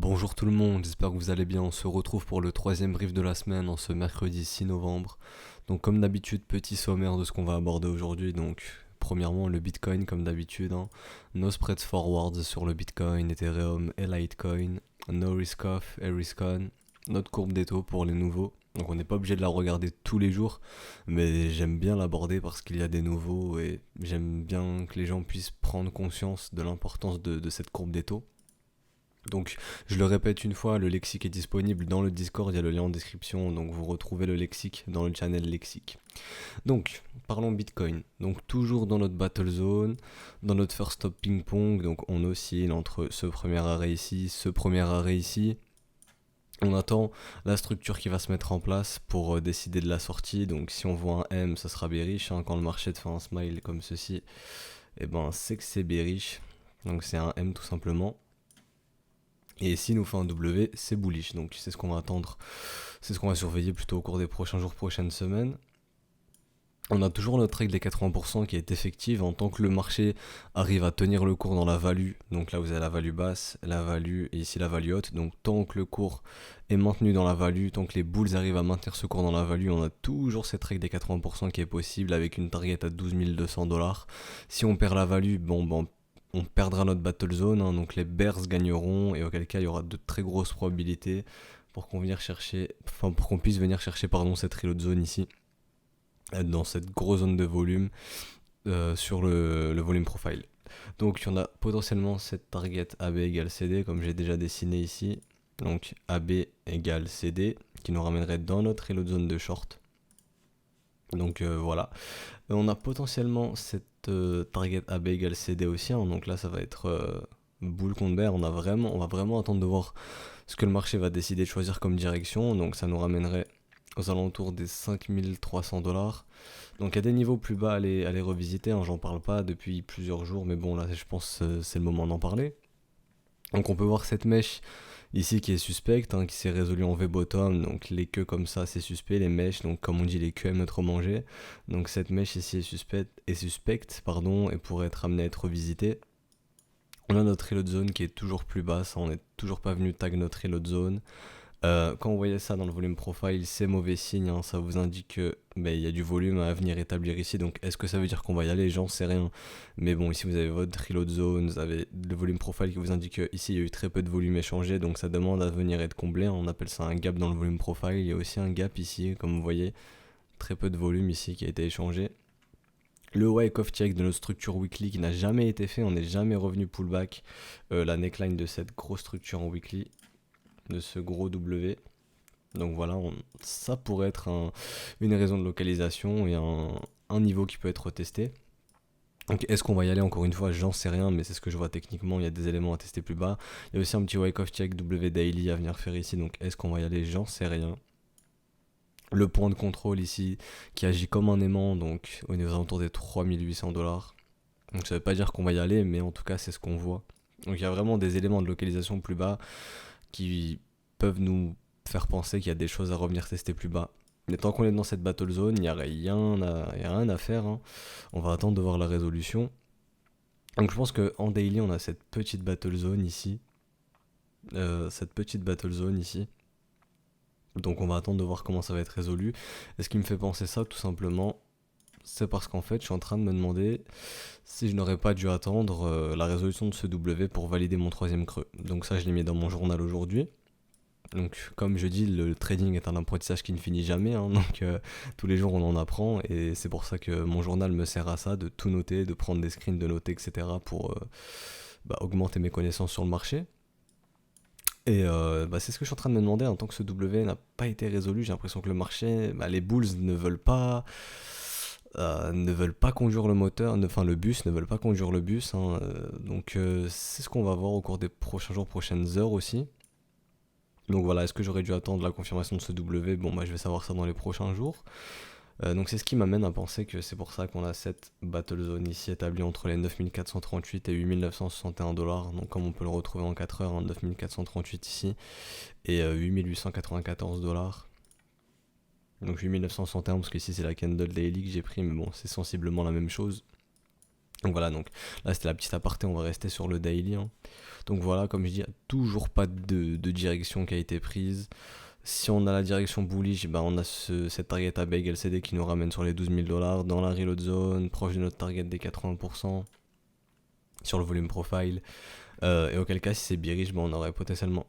Bonjour tout le monde, j'espère que vous allez bien. On se retrouve pour le troisième brief de la semaine en ce mercredi 6 novembre. Donc comme d'habitude, petit sommaire de ce qu'on va aborder aujourd'hui. Donc premièrement le Bitcoin comme d'habitude, hein. No spreads forwards sur le Bitcoin, Ethereum et Litecoin. No risk off et risk on. Notre courbe des taux pour les nouveaux. Donc on n'est pas obligé de la regarder tous les jours, mais j'aime bien l'aborder parce qu'il y a des nouveaux et j'aime bien que les gens puissent prendre conscience de l'importance de cette courbe des taux. Donc, je le répète une fois, le lexique est disponible dans le Discord, il y a le lien en description, donc vous retrouvez le lexique dans le channel lexique. Donc, parlons Bitcoin. Donc, toujours dans notre battle zone, dans notre first stop ping-pong, donc on oscille entre ce premier arrêt ici, ce premier arrêt ici. On attend la structure qui va se mettre en place pour décider de la sortie. Donc, si on voit un M, ça sera bearish, hein. Quand le marché te fait un smile comme ceci, et ben c'est que c'est bearish. Donc, c'est un M tout simplement. Et s'il nous fait un W, c'est bullish. Donc c'est ce qu'on va attendre, c'est ce qu'on va surveiller plutôt au cours des prochains jours, prochaines semaines. On a toujours notre règle des 80% qui est effective en tant que le marché arrive à tenir le cours dans la value. Donc là vous avez la value basse, la value et ici la value haute. Donc tant que le cours est maintenu dans la value, tant que les bulls arrivent à maintenir ce cours dans la value, on a toujours cette règle des 80% qui est possible avec une target à 12 200 $. Si on perd la value, bon, on perdra notre battle zone, hein, donc les bears gagneront et auquel cas il y aura de très grosses probabilités pour pour qu'on puisse venir chercher cette reload zone ici, dans cette grosse zone de volume sur le volume profile. Donc on a potentiellement cette target AB égale CD comme j'ai déjà dessiné ici, donc AB égale CD qui nous ramènerait dans notre reload zone de short. Donc voilà. On a potentiellement cette target AB égale CD aussi, hein, donc là ça va être bull contre bear. On va vraiment attendre de voir ce que le marché va décider de choisir comme direction, donc ça nous ramènerait aux alentours des 5300 $. Donc il y a des niveaux plus bas à les revisiter, hein, j'en parle pas depuis plusieurs jours, mais bon là je pense c'est le moment d'en parler. Donc on peut voir cette mèche ici qui est suspecte, hein, qui s'est résolue en V-bottom, donc les queues comme ça c'est suspect, les mèches, donc comme on dit les queues aiment être mangées. Donc cette mèche ici est suspecte, et pourrait être amenée à être revisitée. On a notre reload zone qui est toujours plus basse, on n'est toujours pas venu tag notre reload zone. Quand vous voyez ça dans le volume profile, c'est mauvais signe, hein, ça vous indique que il y a du volume à venir établir ici, donc est-ce que ça veut dire qu'on va y aller? J'en sais rien, mais bon, ici vous avez votre reload zone, vous avez le volume profile qui vous indique que ici il y a eu très peu de volume échangé, donc ça demande à venir être comblé, hein. On appelle ça un gap dans le volume profile. Il y a aussi un gap ici, comme vous voyez, très peu de volume ici qui a été échangé. Le wake off check de notre structure weekly qui n'a jamais été fait, on n'est jamais revenu pullback la neckline de cette grosse structure en weekly, de ce gros W. Donc voilà, ça pourrait être une raison de localisation et un niveau qui peut être testé. Donc est-ce qu'on va y aller? Encore une fois, j'en sais rien, mais c'est ce que je vois techniquement, il y a des éléments à tester plus bas. Il y a aussi un petit wake off check W daily à venir faire ici, donc est-ce qu'on va y aller? J'en sais rien. Le point de contrôle ici qui agit comme un aimant, donc aux alentours des 3800 $. Donc ça veut pas dire qu'on va y aller, mais en tout cas c'est ce qu'on voit. Donc il y a vraiment des éléments de localisation plus bas qui peuvent nous faire penser qu'il y a des choses à revenir tester plus bas. Mais tant qu'on est dans cette battle zone, il n'y a rien à faire, hein. On va attendre de voir la résolution. Donc je pense qu'en daily, on a cette petite battle zone ici. Donc on va attendre de voir comment ça va être résolu. Et ce qui me fait penser ça, tout simplement, c'est parce qu'en fait, je suis en train de me demander si je n'aurais pas dû attendre la résolution de ce W pour valider mon troisième creux. Donc ça, je l'ai mis dans mon journal aujourd'hui. Donc comme je dis, le trading est un apprentissage qui ne finit jamais, hein, donc tous les jours on en apprend et c'est pour ça que mon journal me sert à ça, de tout noter, de prendre des screens, de noter, etc. pour augmenter mes connaissances sur le marché. Et c'est ce que je suis en train de me demander, en tant que ce W n'a pas été résolu, j'ai l'impression que le marché, les bulls ne veulent pas conduire le moteur, enfin le bus, ne veulent pas conduire le bus, hein, donc c'est ce qu'on va voir au cours des prochains jours, prochaines heures aussi. Donc voilà, est-ce que j'aurais dû attendre la confirmation de ce W? Bon, je vais savoir ça dans les prochains jours. Donc c'est ce qui m'amène à penser que c'est pour ça qu'on a cette battle zone ici établie entre les 9438 et 8961 $. Donc comme on peut le retrouver en 4 heures, hein, 9438 ici et 8894 $. Donc 8961 parce qu'ici c'est la candle daily que j'ai pris, mais bon, c'est sensiblement la même chose. Donc voilà, donc là c'était la petite aparté, on va rester sur le daily, hein. Donc voilà, comme je dis, il n'y a toujours pas de direction qui a été prise. Si on a la direction bullish, ben on a cette target à beg LCD qui nous ramène sur les 12 000 dollars dans la reload zone, proche de notre target des 80% sur le volume profile. Et auquel cas, si c'est bearish, ben on aurait potentiellement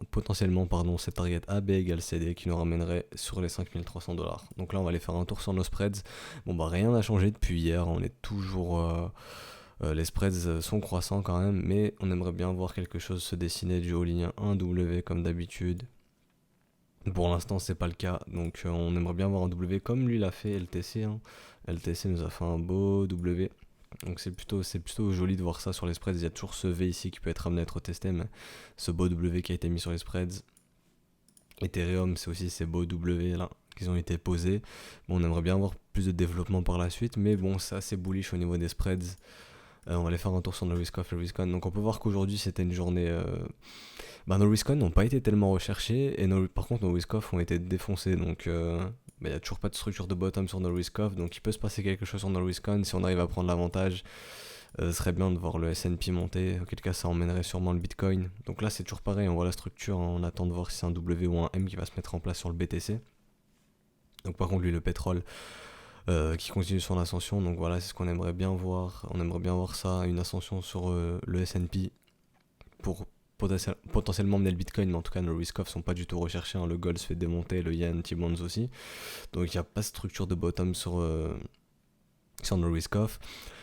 cette target AB égale CD qui nous ramènerait sur les 5300 dollars. Donc là, on va aller faire un tour sur nos spreads. Bon, bah rien n'a changé depuis hier, on est toujours. Les spreads sont croissants quand même, mais on aimerait bien voir quelque chose se dessiner du all-in 1W comme d'habitude. Pour l'instant, c'est pas le cas, donc on aimerait bien voir un W comme lui l'a fait LTC, hein. LTC nous a fait un beau W. Donc c'est plutôt joli de voir ça sur les spreads. Il y a toujours ce V ici qui peut être amené à être testé, mais ce beau W qui a été mis sur les spreads. Ethereum, c'est aussi ces beaux W là qui ont été posés. Bon, on aimerait bien avoir plus de développement par la suite, mais bon, c'est assez bullish au niveau des spreads. On va aller faire un tour sur nos risk-off et risk-on. Donc on peut voir qu'aujourd'hui c'était une journée. Nos risk-on n'ont pas été tellement recherchés, et par contre nos risk-off ont été défoncés. Donc il n'y a toujours pas de structure de bottom sur nos risk-off, donc il peut se passer quelque chose sur nos risk-on. Si on arrive à prendre l'avantage, ce serait bien de voir le S&P monter, auquel cas ça emmènerait sûrement le Bitcoin. Donc là c'est toujours pareil, on voit la structure, hein, on attend de voir si c'est un W ou un M qui va se mettre en place sur le BTC. Donc par contre lui le pétrole qui continue son ascension, donc voilà c'est ce qu'on aimerait bien voir. On aimerait bien voir ça, une ascension sur le S&P pour potentiellement mener le Bitcoin, mais en tout cas nos risk-off sont pas du tout recherchés, hein. Le gold se fait démonter, le yen, T-bonds aussi, donc il n'y a pas de structure de bottom sur nos risk-off,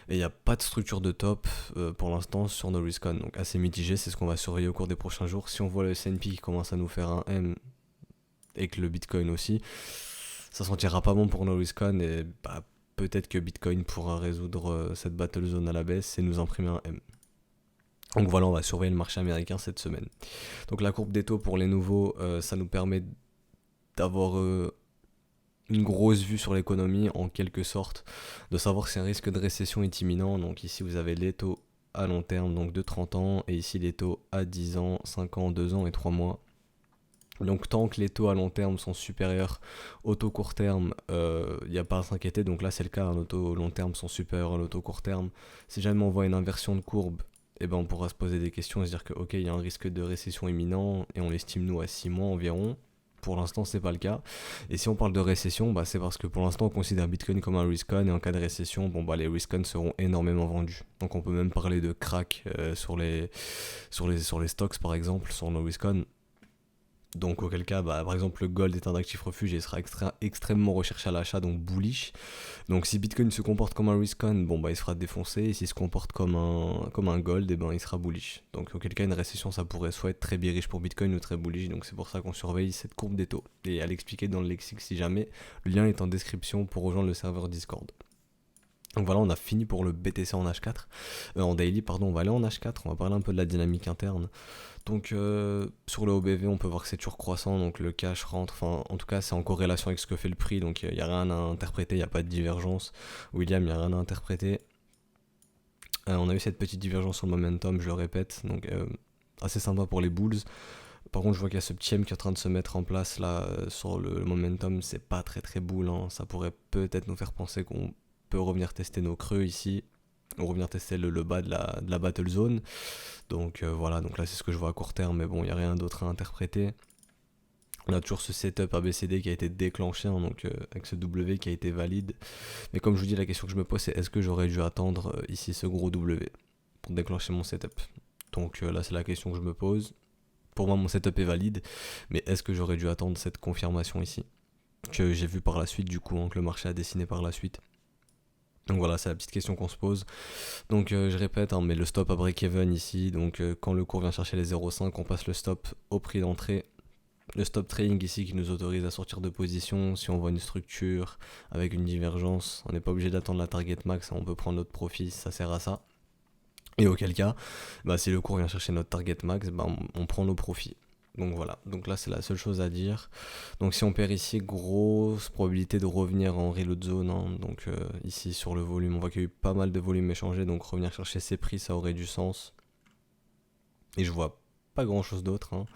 et il n'y a pas de structure de top pour l'instant sur nos risk-on, donc assez mitigé. C'est ce qu'on va surveiller au cours des prochains jours. Si on voit le S&P qui commence à nous faire un M et que le Bitcoin aussi, ça sentira pas bon pour nos risk-on, et peut-être que Bitcoin pourra résoudre cette battle zone à la baisse et nous imprimer un M. Donc voilà, on va surveiller le marché américain cette semaine. Donc la courbe des taux pour les nouveaux, ça nous permet d'avoir une grosse vue sur l'économie en quelque sorte, de savoir si un risque de récession est imminent. Donc ici vous avez les taux à long terme, donc de 30 ans, et ici les taux à 10 ans, 5 ans, 2 ans et 3 mois. Donc tant que les taux à long terme sont supérieurs aux taux court terme, il n'y a pas à s'inquiéter. Donc là c'est le cas, hein, nos taux long terme sont supérieurs à nos taux court terme. Si jamais on voit une inversion de courbe, on pourra se poser des questions et se dire que ok, il y a un risque de récession imminent, et on l'estime nous à 6 mois environ. Pour l'instant c'est pas le cas. Et si on parle de récession, c'est parce que pour l'instant on considère Bitcoin comme un risk-on, et en cas de récession, les risk-on seront énormément vendus. Donc on peut même parler de crack sur les stocks par exemple, sur nos risk-on. Donc auquel cas, par exemple, le gold est un actif refuge et il sera extrêmement recherché à l'achat, donc bullish. Donc si Bitcoin se comporte comme un risk-on, il se fera défoncer. Et s'il se comporte comme un gold, il sera bullish. Donc auquel cas, une récession, ça pourrait soit être très bearish pour Bitcoin ou très bullish. Donc c'est pour ça qu'on surveille cette courbe des taux. Et à l'expliquer dans le lexique si jamais. Le lien est en description pour rejoindre le serveur Discord. Donc voilà, on a fini pour le BTC en H4. En daily, pardon, on va aller en H4. On va parler un peu de la dynamique interne. Donc sur le OBV, on peut voir que c'est toujours croissant, donc le cash rentre, enfin en tout cas c'est en corrélation avec ce que fait le prix, donc il n'y a rien à interpréter, il n'y a pas de divergence. William, il n'y a rien à interpréter. On a eu cette petite divergence sur le momentum, je le répète, donc assez sympa pour les bulls. Par contre je vois qu'il y a ce petit M qui est en train de se mettre en place là sur le momentum, c'est pas très très bull, hein. Ça pourrait peut-être nous faire penser qu'on peut revenir tester nos creux ici, ou revenir tester le bas de la battle zone. Donc voilà, donc là c'est ce que je vois à court terme, mais bon, il n'y a rien d'autre à interpréter. On a toujours ce setup ABCD qui a été déclenché, hein, donc avec ce W qui a été valide. Mais comme je vous dis, la question que je me pose, c'est est-ce que j'aurais dû attendre ici ce gros W pour déclencher mon setup? Donc là c'est la question que je me pose. Pour moi mon setup est valide, mais est-ce que j'aurais dû attendre cette confirmation ici, que j'ai vu par la suite du coup, hein, que le marché a dessiné par la suite? Donc voilà, c'est la petite question qu'on se pose. Donc je répète, mais le stop à break-even ici, donc quand le cours vient chercher les 0,5, on passe le stop au prix d'entrée. Le stop trading ici qui nous autorise à sortir de position. Si on voit une structure avec une divergence, on n'est pas obligé d'attendre la target max, on peut prendre notre profit, ça sert à ça. Et auquel cas, si le cours vient chercher notre target max, on prend nos profits. Donc voilà, donc là c'est la seule chose à dire. Donc si on perd ici, grosse probabilité de revenir en reload zone, hein. Donc ici sur le volume, on voit qu'il y a eu pas mal de volume échangé, donc revenir chercher ces prix, ça aurait du sens. Et je vois pas grand chose d'autre, hein.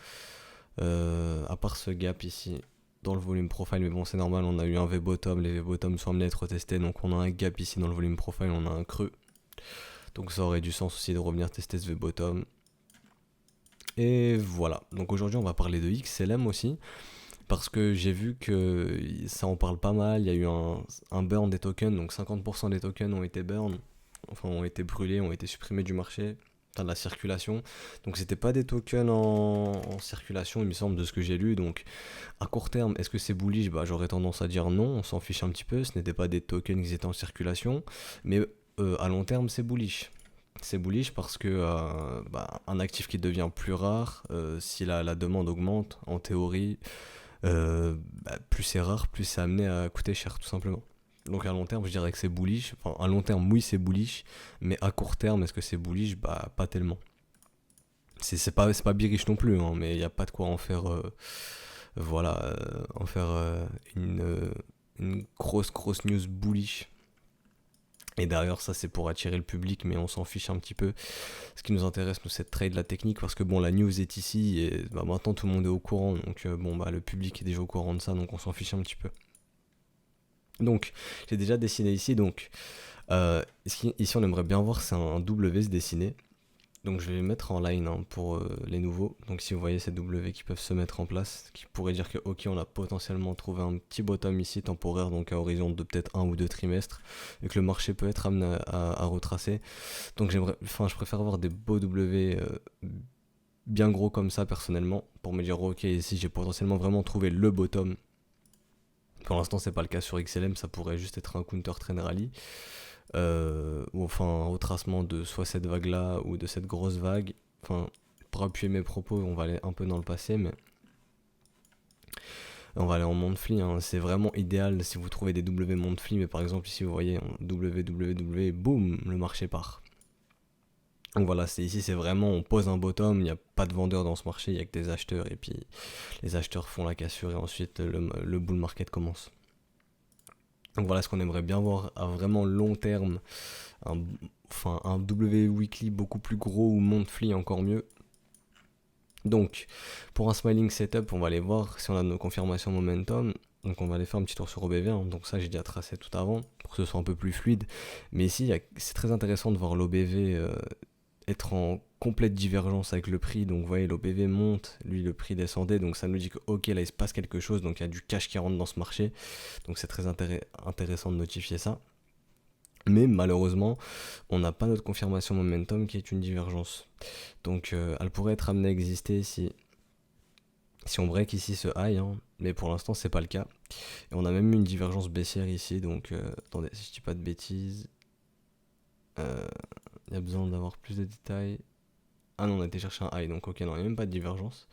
À part ce gap ici dans le volume profile, mais bon c'est normal, on a eu un V-bottom, les V-bottom sont amenés à être testés, donc on a un gap ici dans le volume profile, on a un creux. Donc ça aurait du sens aussi de revenir tester ce V-bottom. Et voilà, donc aujourd'hui on va parler de XLM aussi, parce que j'ai vu que ça en parle pas mal, il y a eu un burn des tokens, donc 50% des tokens ont été burn, enfin ont été brûlés, ont été supprimés du marché, enfin de la circulation, donc c'était pas des tokens en circulation il me semble de ce que j'ai lu, donc à court terme est-ce que c'est bullish? Bah j'aurais tendance à dire non, on s'en fiche un petit peu, ce n'était pas des tokens qui étaient en circulation, mais à long terme c'est bullish. C'est bullish parce que un actif qui devient plus rare, si la demande augmente, en théorie, plus c'est rare, plus c'est amené à coûter cher, tout simplement. Donc à long terme, je dirais que c'est bullish. Enfin, à long terme, oui, c'est bullish, mais à court terme, est-ce que c'est bullish? Bah, pas tellement. C'est pas bearish non plus, hein, mais il n'y a pas de quoi en faire, en faire une grosse news bullish. Et derrière ça c'est pour attirer le public mais on s'en fiche un petit peu. Ce qui nous intéresse nous c'est de trade la technique parce que bon la news est ici et maintenant tout le monde est au courant donc le public est déjà au courant de ça donc on s'en fiche un petit peu. Donc j'ai déjà dessiné ici donc ici on aimerait bien voir c'est un W se dessiner. Donc je vais les mettre en line pour les nouveaux. Donc si vous voyez ces W qui peuvent se mettre en place, qui pourrait dire que ok on a potentiellement trouvé un petit bottom ici temporaire, donc à horizon de peut-être 1 ou 2 trimestres, et que le marché peut être amené à retracer. Donc je préfère avoir des beaux W bien gros comme ça personnellement, pour me dire ok ici j'ai potentiellement vraiment trouvé le bottom. Pour l'instant c'est pas le cas sur XLM, ça pourrait juste être un counter trend rally. Ou enfin un retracement de soit cette vague là ou de cette grosse vague. Enfin, pour appuyer mes propos, on va aller un peu dans le passé, mais on va aller en monthly. C'est vraiment idéal si vous trouvez des W monthly, mais par exemple ici vous voyez en WWW, boum, le marché part. Donc voilà, ici c'est vraiment, on pose un bottom, il n'y a pas de vendeurs dans ce marché, il n'y a que des acheteurs, et puis les acheteurs font la cassure, et ensuite le bull market commence. Donc voilà ce qu'on aimerait bien voir à vraiment long terme, un W weekly beaucoup plus gros ou monthly encore mieux. Donc pour un smiling setup on va aller voir si on a nos confirmations momentum. Donc on va aller faire un petit tour sur OBV, donc ça j'ai déjà tracé tout avant pour que ce soit un peu plus fluide. Mais ici c'est très intéressant de voir l'OBV être en complète divergence avec le prix. Donc vous voyez l'OBV monte, lui le prix descendait, donc ça nous dit que ok là il se passe quelque chose, donc il y a du cash qui rentre dans ce marché. Donc c'est très intéressant de notifier ça. Mais malheureusement, on n'a pas notre confirmation momentum qui est une divergence. Donc elle pourrait être amenée à exister si on break ici ce high, mais pour l'instant c'est pas le cas. Et on a même eu une divergence baissière ici, donc attendez, si je dis pas de bêtises, il y a besoin d'avoir plus de détails. Ah non, on a été chercher un high, donc ok, non, il n'y a même pas de divergence.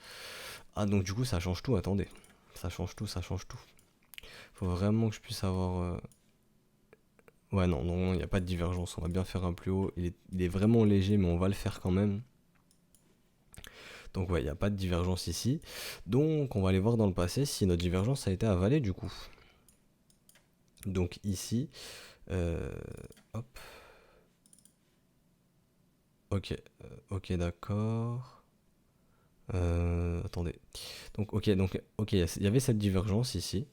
Ah donc du coup ça change tout, attendez. Ça change tout. Faut vraiment que je puisse avoir... Ouais, non, il n'y a pas de divergence. On va bien faire un plus haut. Il est vraiment léger, mais on va le faire quand même. Donc, ouais, il n'y a pas de divergence ici. Donc, on va aller voir dans le passé si notre divergence a été avalée du coup. Donc, ici, hop. Ok, d'accord. Attendez. Donc, ok, il y avait cette divergence ici.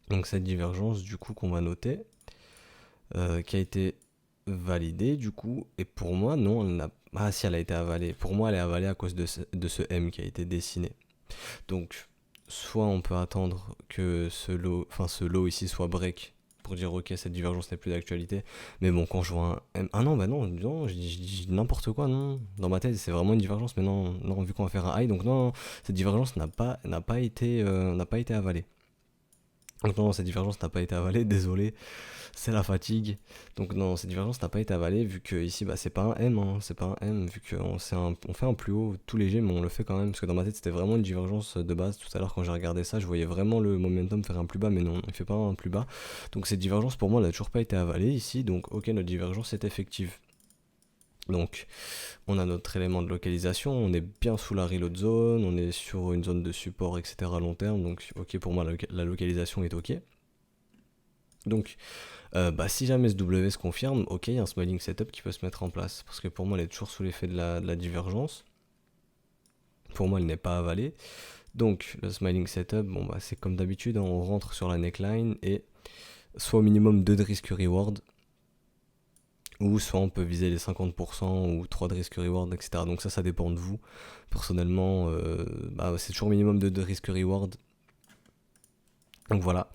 Donc, cette divergence, du coup, qu'on va noter. Qui a été validée du coup, et pour moi non, elle n'a... Ah si, elle a été avalée, pour moi elle est avalée à cause de ce M qui a été dessiné. Donc soit on peut attendre que ce low ici soit break pour dire ok cette divergence n'est plus d'actualité, mais bon quand je vois un M... Ah non je dis n'importe quoi, non, dans ma tête c'est vraiment une divergence, mais non vu qu'on va faire un high, donc non, cette divergence n'a pas été avalée. Donc non, cette divergence n'a pas été avalée, désolé, c'est la fatigue. Donc non, cette divergence n'a pas été avalée vu que ici c'est pas un M, c'est pas un M, vu qu'on fait un plus haut tout léger, mais on le fait quand même, parce que dans ma tête c'était vraiment une divergence de base. Tout à l'heure quand j'ai regardé ça, je voyais vraiment le momentum faire un plus bas, mais non, il fait pas un plus bas. Donc cette divergence pour moi elle n'a toujours pas été avalée ici, donc ok, notre divergence est effective. Donc on a notre élément de localisation, on est bien sous la reload zone, on est sur une zone de support, etc. à long terme, donc ok pour moi la localisation est ok. Donc si jamais ce W se confirme, ok, il y a un smiling setup qui peut se mettre en place, parce que pour moi elle est toujours sous l'effet de la divergence. Pour moi elle n'est pas avalée. Donc le smiling setup, c'est comme d'habitude, on rentre sur la neckline et soit au minimum 2 de risk reward, ou soit on peut viser les 50% ou 3 de risque reward, etc. Donc ça dépend de vous. Personnellement, c'est toujours minimum de risque reward. Donc voilà.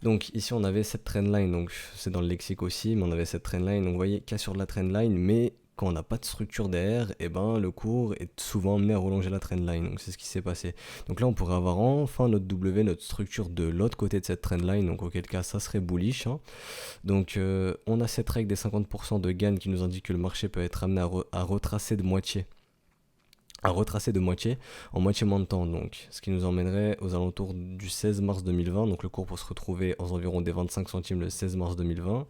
Donc ici on avait cette trendline, donc c'est dans le lexique aussi, mais on avait cette trendline. Donc vous voyez qu'il y a sur de la trendline, mais quand on n'a pas de structure derrière, et ben le cours est souvent amené à relonger la trendline. Donc c'est ce qui s'est passé. Donc là on pourrait avoir enfin notre W, notre structure de l'autre côté de cette trendline, donc auquel cas ça serait bullish. Hein. Donc on a cette règle des 50% de gain qui nous indique que le marché peut être amené à retracer de moitié. En moitié moins de temps, donc ce qui nous emmènerait aux alentours du 16 mars 2020, donc le cours pour se retrouver aux environs des 25 centimes le 16 mars 2020,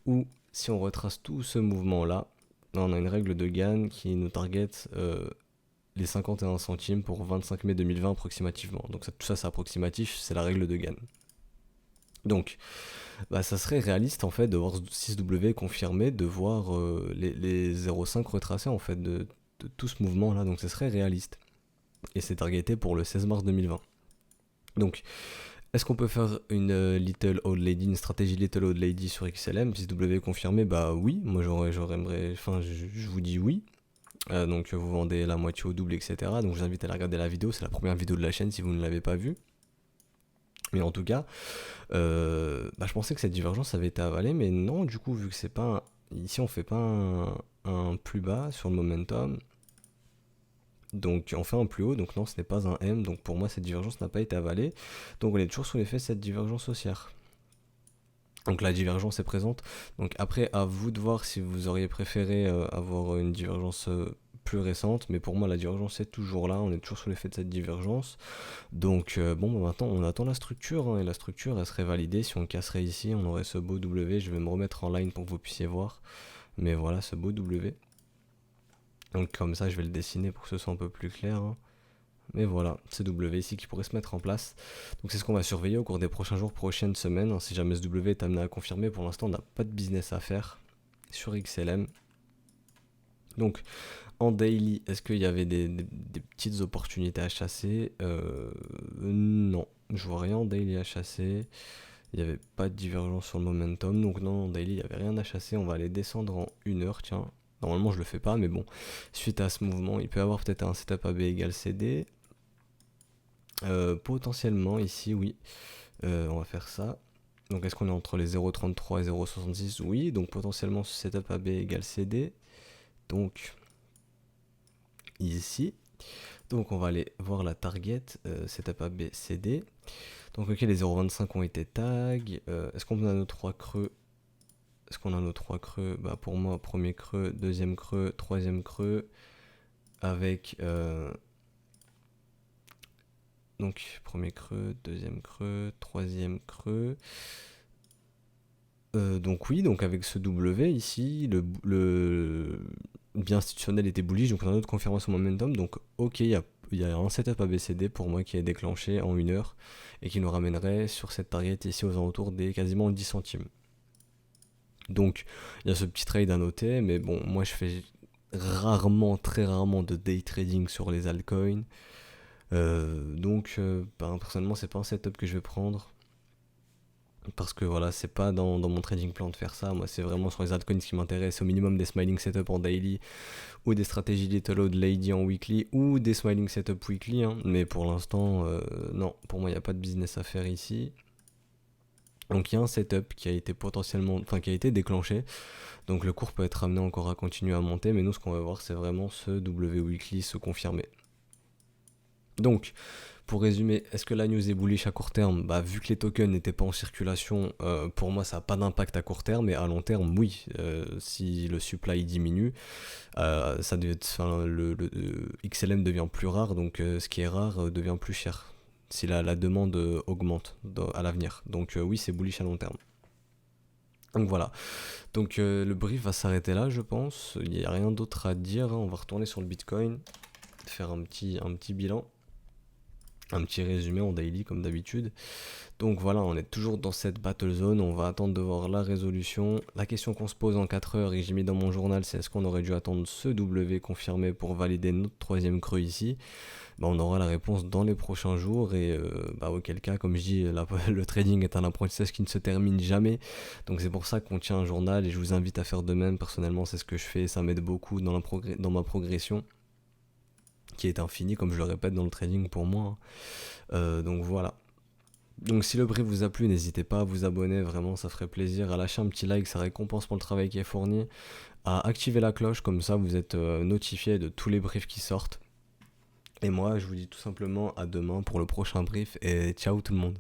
ou si on retrace tout ce mouvement là, on a une règle de gain qui nous target les 51 centimes pour 25 mai 2020 approximativement, donc tout ça c'est approximatif, c'est la règle de gain. Donc ça serait réaliste en fait de voir 6W confirmé, de voir les 0,5 retracés en fait de tout ce mouvement là, donc ce serait réaliste. Et c'est targeté pour le 16 mars 2020. Donc, est-ce qu'on peut faire une Little Old Lady, une stratégie Little Old Lady sur XLM, 6W confirmé? Bah oui, moi je vous dis oui. Donc vous vendez la moitié au double, etc. Donc je vous invite à aller regarder la vidéo, c'est la première vidéo de la chaîne si vous ne l'avez pas vue. Mais en tout cas, je pensais que cette divergence avait été avalée, mais non, du coup, vu que c'est pas ici on fait pas un plus bas sur le momentum, donc on fait un plus haut, donc non, ce n'est pas un M, donc pour moi cette divergence n'a pas été avalée, donc on est toujours sous l'effet de cette divergence haussière. Donc la divergence est présente, donc après à vous de voir si vous auriez préféré avoir une divergence plus récente, mais pour moi la divergence est toujours là, on est toujours sous l'effet de cette divergence. Donc maintenant on attend la structure, hein, et la structure elle serait validée, si on casserait ici on aurait ce beau W, je vais me remettre en line pour que vous puissiez voir, mais voilà ce beau W. Donc comme ça je vais le dessiner pour que ce soit un peu plus clair, hein. Mais voilà, c'est W ici qui pourrait se mettre en place. Donc c'est ce qu'on va surveiller au cours des prochains jours, prochaines semaines, hein. Si jamais ce W est amené à confirmer, pour l'instant on n'a pas de business à faire sur XLM. Donc en daily, est-ce qu'il y avait des petites opportunités à chasser? Non, je vois rien en daily à chasser. Il n'y avait pas de divergence sur le momentum, donc non, en daily il n'y avait rien à chasser. On va aller descendre en 1 heure, tiens. Normalement je le fais pas, mais bon, suite à ce mouvement, il peut y avoir peut-être un setup AB égale CD. Potentiellement ici, oui. On va faire ça. Donc est-ce qu'on est entre les 0,33 et 0,66? Oui, donc potentiellement ce setup AB égale CD. Donc ici. Donc on va aller voir la target, setup AB CD. Donc ok, les 0,25 ont été tag. Est-ce qu'on a nos 3 creux? Est-ce qu'on a nos 3 creux? Bah pour moi, premier creux, deuxième creux, troisième creux. Avec donc premier creux, deuxième creux, troisième creux. Donc oui, donc avec ce W ici, le bien institutionnel était bullish, donc on a une autre confirmation momentum. Donc ok, il y a un setup ABCD pour moi qui est déclenché en 1 heure et qui nous ramènerait sur cette target ici aux alentours des quasiment 10 centimes. Donc il y a ce petit trade à noter, mais bon, moi je fais rarement, très rarement de day trading sur les altcoins. Donc personnellement c'est pas un setup que je vais prendre. Parce que voilà, c'est pas dans mon trading plan de faire ça. Moi, c'est vraiment sur les altcoins qui m'intéressent. Au minimum des smiling setup en daily, ou des stratégies Little Old Lady en weekly, ou des smiling setup weekly. Hein. Mais pour l'instant, non, pour moi, il n'y a pas de business à faire ici. Donc il y a un setup qui a été qui a été déclenché. Donc le cours peut être amené encore à continuer à monter. Mais nous, ce qu'on va voir, c'est vraiment ce W weekly se confirmer. Donc, pour résumer, est-ce que la news est bullish à court terme? Vu que les tokens n'étaient pas en circulation, pour moi ça n'a pas d'impact à court terme, mais à long terme, oui. Si le supply diminue, le XLM devient plus rare, donc ce qui est rare devient plus cher. Si la demande augmente à l'avenir. Donc oui, c'est bullish à long terme. Donc voilà. Donc le brief va s'arrêter là, je pense. Il n'y a rien d'autre à dire, hein. On va retourner sur le Bitcoin, faire un petit bilan. un petit résumé en daily comme d'habitude. Donc voilà, on est toujours dans cette battle zone, on va attendre de voir la résolution. La question qu'on se pose en 4 heures et que j'ai mis dans mon journal, c'est est-ce qu'on aurait dû attendre ce W confirmé pour valider notre troisième creux ici. On aura la réponse dans les prochains jours et auquel cas, comme je dis, le trading est un apprentissage qui ne se termine jamais. Donc c'est pour ça qu'on tient un journal et je vous invite à faire de même. Personnellement, c'est ce que je fais et ça m'aide beaucoup dans ma progression qui est infinie, comme je le répète dans le trading pour moi. Donc voilà. Donc si le brief vous a plu, n'hésitez pas à vous abonner, vraiment ça ferait plaisir, à lâcher un petit like, ça récompense pour le travail qui est fourni, à activer la cloche, comme ça vous êtes notifié de tous les briefs qui sortent. Et moi je vous dis tout simplement à demain pour le prochain brief et ciao tout le monde.